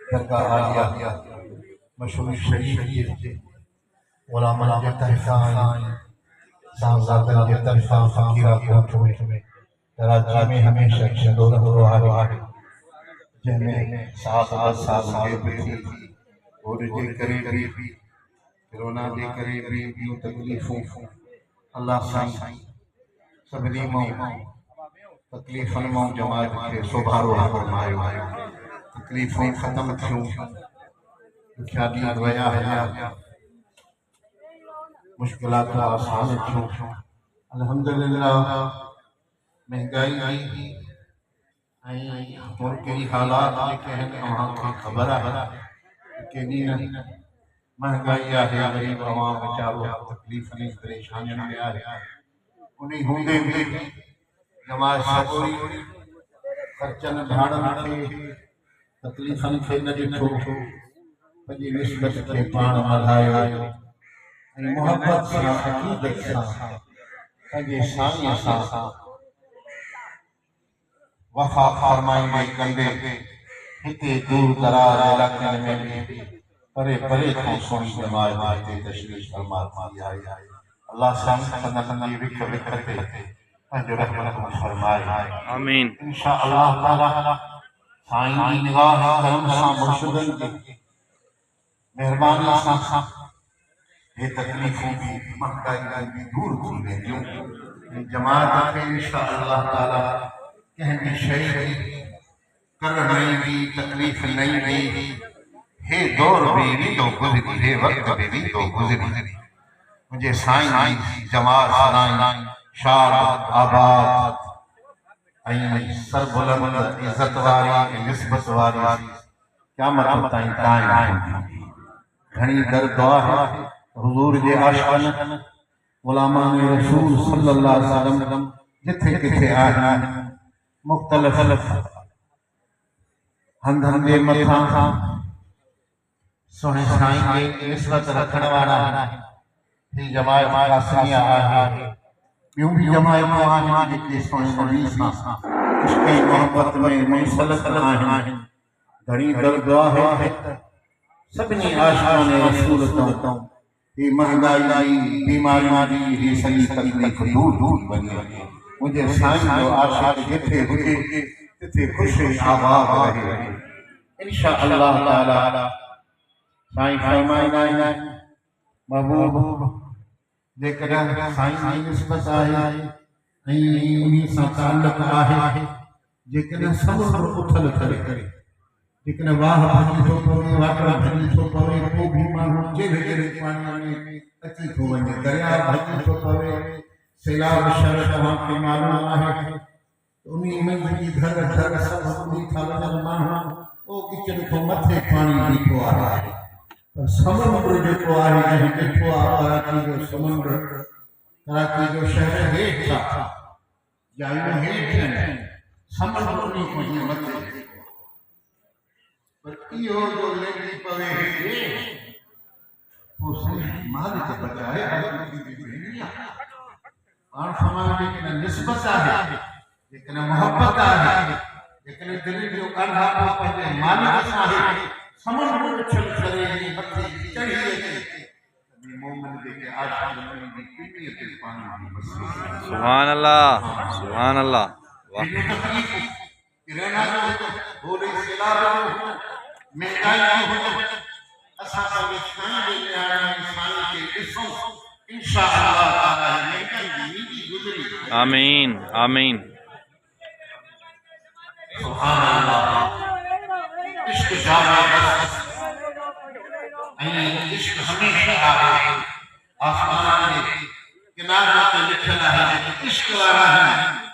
درگاہ عالیہ مشہور شریف کے علماء کے طرفان صاحبزادہ کے طرفان فقیرہ کوٹ میں کراچی میں ہمیشہ چندو رہو آرے جن میں ساتھ سال کے بھی اور جے قریبی کرونا دے قریبی بھی تکلیفوں اللہ سائیں سبنی موں تکلیفن موں جماعت کے سبھارو فرمائے تکلیفیں ختم تھیوں دکھیالی ویا ہے مشکلات آسان تھیوں الحمدللہ مہنگائی آئی اور کئی حالات لکھے ہیں وہاں کی خبر ہے کہ نہیں مہنگائی ہے غریب عوام بچارو تکلیف نہیں پریشانی میں آ رہا ہے انہیں ہوندے بھی جماعت سبوری خرچن بھاڑن کے تکلیفن کے نہ ڈٹھو پنجی نسبت کے پان ملائے محبت سا عقیدت سا پنجی سائیں سا وفا فرمائی میں کندے ہتے دور دراز علاقے میں بھی پرے پرے کو سونی جماعت آتے تشریف فرماتی آئی اللہ سامنے خندی وکھ وکھتے پنجو رحمت فرمائے آمین انشاءاللہ تعالی سائیں کی نگاہ کرم سا مرشدن کی مہربانی سا یہ تکلیفوں بھی مہنگائی بھی دور کی ویندیوں جماعت کے انشاءاللہ تعالی کہیں شہری کر نہیں بھی تکلیف نہیں بھی ہے دور بھی تو گزری ہے وقت بھی تو گزری مجھے سائیں جماعت سنائیں شاد آباد این سر بلند عزت واری نسبت واری قیامت تائیں قائم گھنی در دعا ہے حضور جے عاشقان علماء رسول صلی اللہ علیہ وسلم جتھے کتھے آئے مختلف ہندھن دے متھاں سونے سائیں کے نسبت رکھن والا ہے جماعت قاسمیہ آئے بیوں بھی جماعت آئے جتنے سونے نبی سا عشق محبت میں منسلک آئے گھڑی در دعا ہے سبنی عاشقان رسول تو یہ مہنگائی بیماری یہ سنی تکلیف دور بنی مجھے سائیں جو عاشق جتھے ہوئے تتھے خوش آباد رہے انشاءاللہ تعالی سائیں فرمائنا محبوب لیکن سائیں کی نسبت آئے انہی سا تعلق آئے لیکن سمر اتھل کرے لیکن واہ بھنی تو پوے واٹر بھنی تو پوے کو بھی مانو جیل جیل پانی میں اچھی تو بنے دریا بھنی تو پوے سیلاب شرط وہاں کے معلوم آئے انہی میں کی گھر گھر سب ہمیں تھا لگن مانا او کچن کو متھے پانی بھی تو آ رہا ہے پر سمندر جو تو آ رہی ہے کہ تو کراچی جو سمندر کراچی جو شہر ہیٹ تھا جائیو ہیٹ ہے سمندر انہی کو ہی متھے پر ایو جو لیڈی پوے ہے وہ صحیح مال کے بجائے اگر کی بہنیاں اور سماج لیکن نسبت ہے لیکن محبت ہے لیکن دل جو انہا کو پہلے مالک ہے سمندر چھل کرے متھے چڑھیے تھے مومن دے کے عاشق میں بھی پینے تے پانی بس سبحان اللہ سبحان اللہ واہ رہنا جو بولے سلام مہنگائی ہو اساں کا وچھان دے آیا انسان کے اسوں انشاءاللہ تعالی مہنگائی گزری آمین آمین سبحان اللہ عشق جانا بس عشق ہمیشہ آئے آسمان کے کنارے پہ لکھنا ہے عشق والا ہے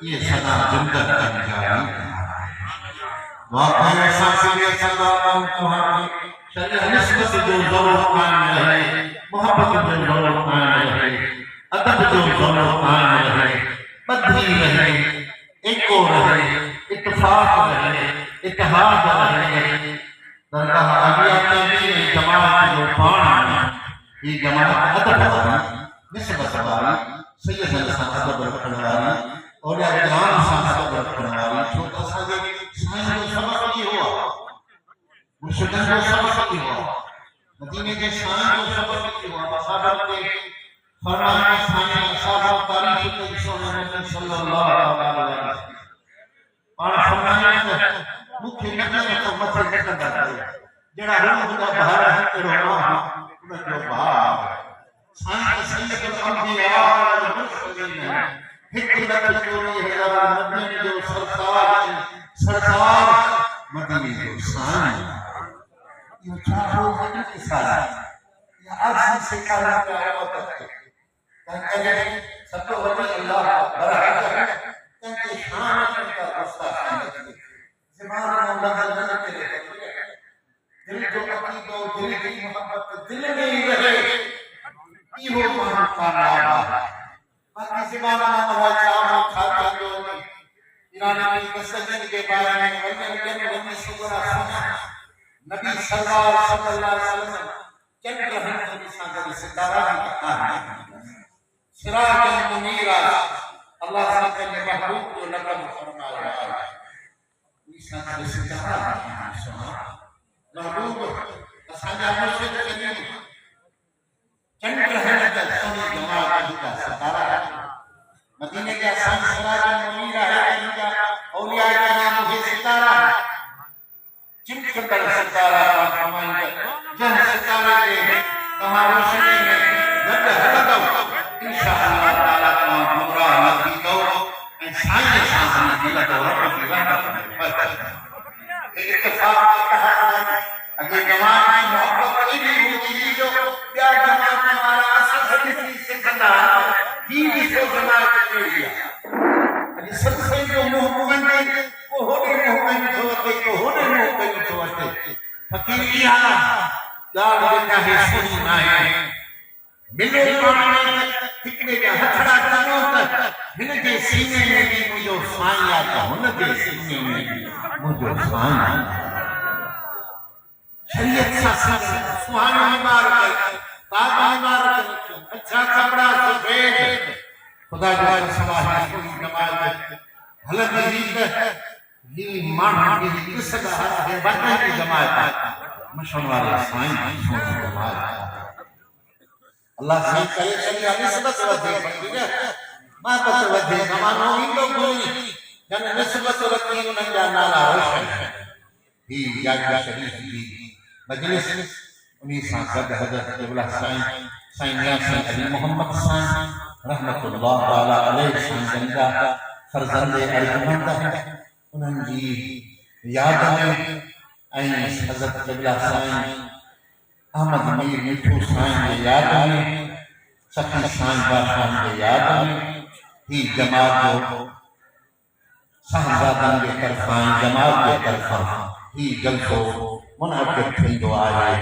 یہ سدا جنت تک جاری واقعی احساس کے صدا تمہاری شریع نسبت جو ضرور قائم رہے محبت جو ضرور قائم رہے ادب جو ضرور قائم رہے بدھی رہے ایکو رہے اتفاق رہے اتحاد رہے درگاہ عالیہ میں جماعت جو پانا یہ جماعت ادب والی نسبت والی سید الحسن ادب رکھنے والی اولیاء کرام سے ادب رکھنے والی چھوٹا سا سائیں جو سبق یہ ہوا مرشدن جو سبق بھی ہوا مدینے کے شان جو سبق بھی ہوا صحابہ کے فرمان سامنے صحابہ تاریخ کے سونے نبی صلی اللہ علیہ وسلم اور فرمایا مکھ نبی کو مت کرتا ہے جڑا روح دا بہار ہے تے روح ان جو بہار سان سید الانبیاء والمرسلین حکمت چوری ہزار نبی جو سرکار مدینے جو شان یہ چاروں مدینے کے ساتھ یہ آج سے کارا قیامت تک کہ سب کو ولی اللہ برکت ہے کہ شان کا رستہ زمان میں لفظ کے لیے دل جو عقیدہ و دل کی محبت دل میں ہی رہے یہ وہ کامیاب ہے باقی زمان میں ہوا چاہوں کھاتا جو ایران کی مسجد کے بارے میں ورنہ سگرہ سنا نبی سرکار صلی اللہ علیہ وسلم چند رہن نبی ساگر ستارہ بھی کہا ہے سراج منیرہ اللہ ساگر نے محبوب جو لقب فرمایا ہے نبی ساگر ستارہ محبوب اسانجا مرشد کریم چند رہن کا سنی جماعت کا ستارہ ہے مدینے کے آسان سراج منیرہ ہے ان کا اولیاء کا نام ہے ستارہ ہے چمک کر ستارہ فرمائیں جن ستارہ کے کہاں روشنی میں جب حلقہ انشاءاللہ تعالیٰ تمام گمراہ نبی دو انسانی سانسانی دلہ دو رب کی رحمت اتفاق کہا ہے اگر جماعت کی محبت اتنی ہوتی جو پیار جماعت ہمارا اصل حدیثی سکھتا ہے بھی سو جماعت کے لیا اگر سب سے جو محبت ہے وہ ہونے محبت ہوتے تو ہونے محبت ہوتے فقیر آنا دار دیتا ہے سننا ہے ملے پانے ٹکنے کا ہتھڑا کرو تک ان کے سینے میں بھی مجھے سائیں آتا ان کے سینے میں بھی مجھے سائیں آتا شریعت ساتھ سہانا مبارک تابع مبارک اچھا کپڑا سفید خدا جو سماحی کوئی جماعت حلق عزیز یہ مانہ کی قصد ہے بطن کی جماعت مشہور سائیں اللہ سے کرے چلی نسبت ودھے پڑھے محبت ودھے زمانوں ہی تو گوئی جن نسبت رکھی انہیں جانا روشن ہے ہی جاگا شریف بھی مجلس انہی سانسد حضرت قبلہ سائن یاسین علی محمد سائن رحمت اللہ تعالیٰ علیہ سائن جنگا فرزند ارجمند انہوں جی یاد میں این حضرت قبلہ سائن احمد میر مٹھو سائن کے یاد میں سخی سائن باشان کے یاد میں ہی جماعت جو صاحبزادان کے طرفائیں جماعت کے طرفائیں ہی جلسو منعقد تھیندو آئے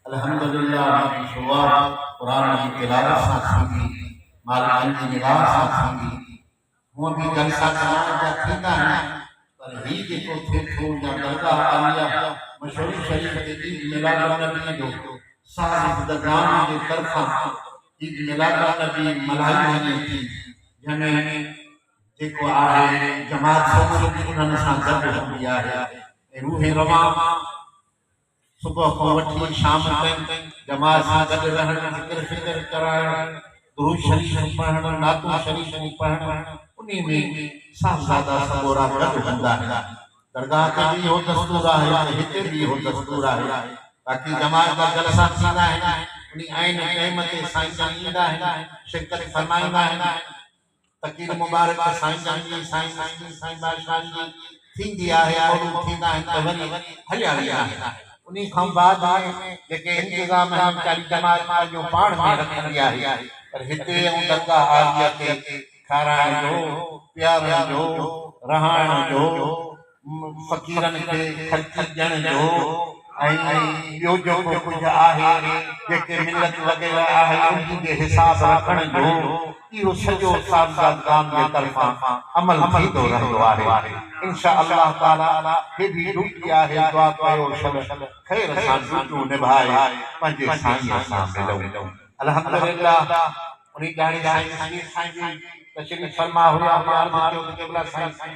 الحمدللہ ہمیں شوار قرآن کی تلاوت ساتھ سنگی مالکان کی نگاہ ساتھ سنگی ہوں بھی جلسہ چلانا جا تھیندا ہے پر ہی کے کو تھے تھو یا درگاہ عالیہ مشہور شریف کے عید میلاد النبی جو صاحب دگان کے طرفاں عید میلاد النبی ملائی ہوئی تھی جنہیں جیکو آئے جماعت سوچو کی انہوں نے سانسر رکھ دیا ہے روح رواں صبح کو وٹھی شام تائیں جماعت سے گڈ رہن ذکر فکر کرائیں درود شریف پڑھن نعتوں شریف پڑھن انہی میں صاحبزادہ سبورا گڈ ہوندا ہے درگاہ تے بھی ہو دستور ہے ہتے بھی ہو دستور ہے باقی جماعت کا جلسہ تھیندا ہے انہی عین ٹائم تے سائیں جاندا ہے شرکت فرمائندا ہے تقریر مبارک سائیں جانگی سائیں باشان جی تھیندی ہے مولود تھیندا ہے تے وری ہلیا ویا ہے انہی کھاں بعد میں لیکن انتظام ہم چالی جماعت کا جو پاڑ میں رکھ دیا ہے پر ہتے ان درگاہ عالیہ کے کھارائن جو پیارن جو رہان جو فقیرن کے خرچی جن جو بیو جو کچھ آہے جیکے ملت وغیرہ آہے انہی کے حساب رکھن جو یہ سجو صاحبزادگان کے طرفاں عمل تھی تو رہو آہے انشاءاللہ تعالیٰ یہ بھی روٹی آہے دعا کرو شل خیر سان روٹو نبھائے پنجے سائیں سان ملو الحمدللہ انہی جانی سائیں تشریف فرما ہوا ہمارے قبلہ سائیں